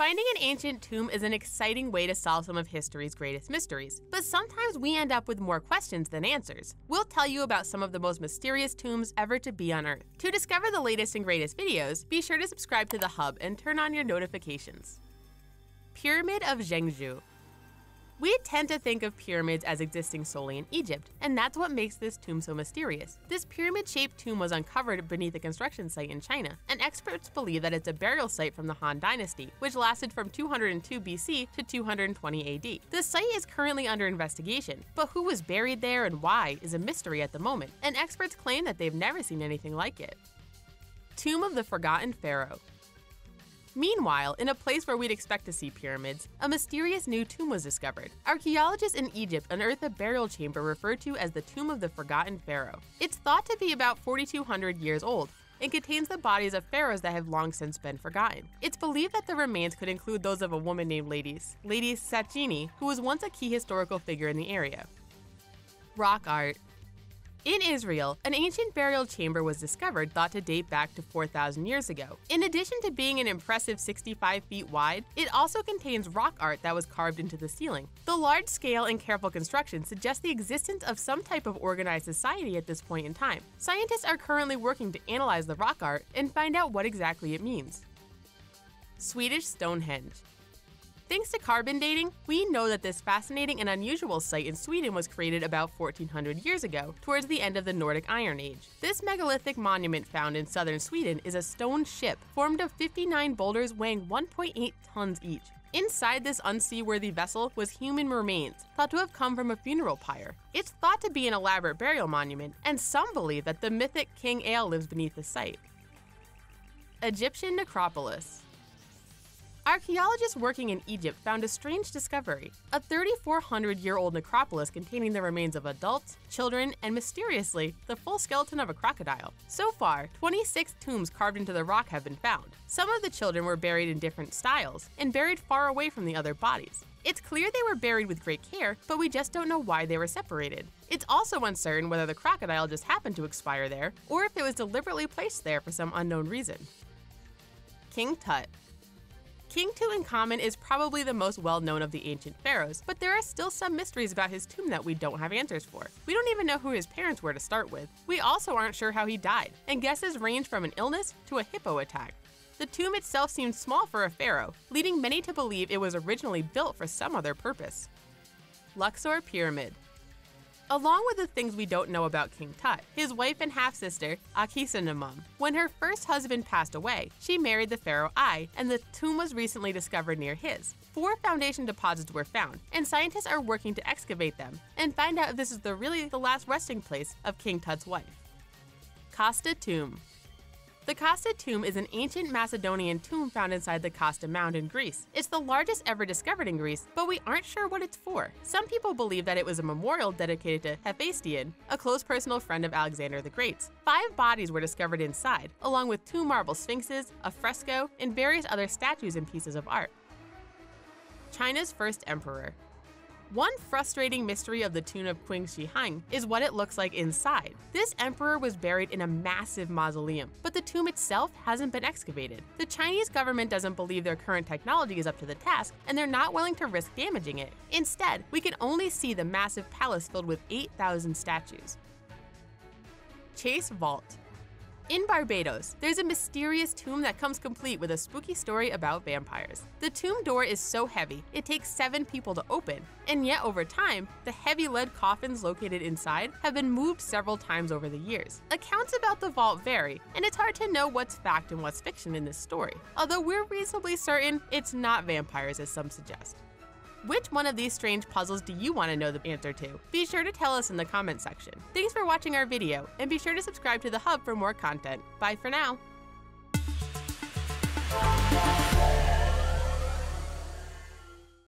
Finding an ancient tomb is an exciting way to solve some of history's greatest mysteries, but sometimes we end up with more questions than answers. We'll tell you about some of the most mysterious tombs ever to be on Earth. To discover the latest and greatest videos, be sure to subscribe to the Hub and turn on your notifications. Pyramid of Zhengzhou. We tend to think of pyramids as existing solely in Egypt, and that's what makes this tomb so mysterious. This pyramid-shaped tomb was uncovered beneath a construction site in China, and experts believe that it's a burial site from the Han Dynasty, which lasted from 202 BC to 220 AD. The site is currently under investigation, but who was buried there and why is a mystery at the moment, and experts claim that they've never seen anything like it. Tomb of the Forgotten Pharaoh. Meanwhile, in a place where we'd expect to see pyramids, a mysterious new tomb was discovered. Archaeologists in Egypt unearthed a burial chamber referred to as the Tomb of the Forgotten Pharaoh. It's thought to be about 4,200 years old and contains the bodies of pharaohs that have long since been forgotten. It's believed that the remains could include those of a woman named Lady Satchini, who was once a key historical figure in the area. Rock art. In Israel, an ancient burial chamber was discovered thought to date back to 4,000 years ago. In addition to being an impressive 65 feet wide, it also contains rock art that was carved into the ceiling. The large scale and careful construction suggests the existence of some type of organized society at this point in time. Scientists are currently working to analyze the rock art and find out what exactly it means. Swedish Stonehenge. Thanks to carbon dating, we know that this fascinating and unusual site in Sweden was created about 1,400 years ago, towards the end of the Nordic Iron Age. This megalithic monument found in southern Sweden is a stone ship formed of 59 boulders weighing 1.8 tons each. Inside this unseaworthy vessel was human remains, thought to have come from a funeral pyre. It's thought to be an elaborate burial monument, and some believe that the mythic King Ale lives beneath the site. Egyptian Necropolis. Archaeologists working in Egypt found a strange discovery, a 3,400-year-old necropolis containing the remains of adults, children, and mysteriously, the full skeleton of a crocodile. So far, 26 tombs carved into the rock have been found. Some of the children were buried in different styles and buried far away from the other bodies. It's clear they were buried with great care, but we just don't know why they were separated. It's also uncertain whether the crocodile just happened to expire there, or if it was deliberately placed there for some unknown reason. King Tut. King Tutankhamun is probably the most well-known of the ancient pharaohs, but there are still some mysteries about his tomb that we don't have answers for. We don't even know who his parents were to start with. We also aren't sure how he died, and guesses range from an illness to a hippo attack. The tomb itself seems small for a pharaoh, leading many to believe it was originally built for some other purpose. Luxor Pyramid. Along with the things we don't know about King Tut, his wife and half-sister, Ankhesenmum. When her first husband passed away, she married the pharaoh Ai, and the tomb was recently discovered near his. 4 foundation deposits were found, and scientists are working to excavate them and find out if this is really the last resting place of King Tut's wife. Casta Tomb. The Casta Tomb is an ancient Macedonian tomb found inside the Casta Mound in Greece. It's the largest ever discovered in Greece, but we aren't sure what it's for. Some people believe that it was a memorial dedicated to Hephaestion, a close personal friend of Alexander the Great's. 5 bodies were discovered inside, along with 2 marble sphinxes, a fresco, and various other statues and pieces of art. China's first emperor. One frustrating mystery of the tomb of Qin Shi Huang is what it looks like inside. This emperor was buried in a massive mausoleum, but the tomb itself hasn't been excavated. The Chinese government doesn't believe their current technology is up to the task, and they're not willing to risk damaging it. Instead, we can only see the massive palace filled with 8,000 statues. Chase Vault. In Barbados, there's a mysterious tomb that comes complete with a spooky story about vampires. The tomb door is so heavy, it takes 7 people to open, and yet over time, the heavy lead coffins located inside have been moved several times over the years. Accounts about the vault vary, and it's hard to know what's fact and what's fiction in this story, although we're reasonably certain it's not vampires as some suggest. Which one of these strange puzzles do you want to know the answer to? Be sure to tell us in the comment section. Thanks for watching our video, and be sure to subscribe to the Hub for more content. Bye for now!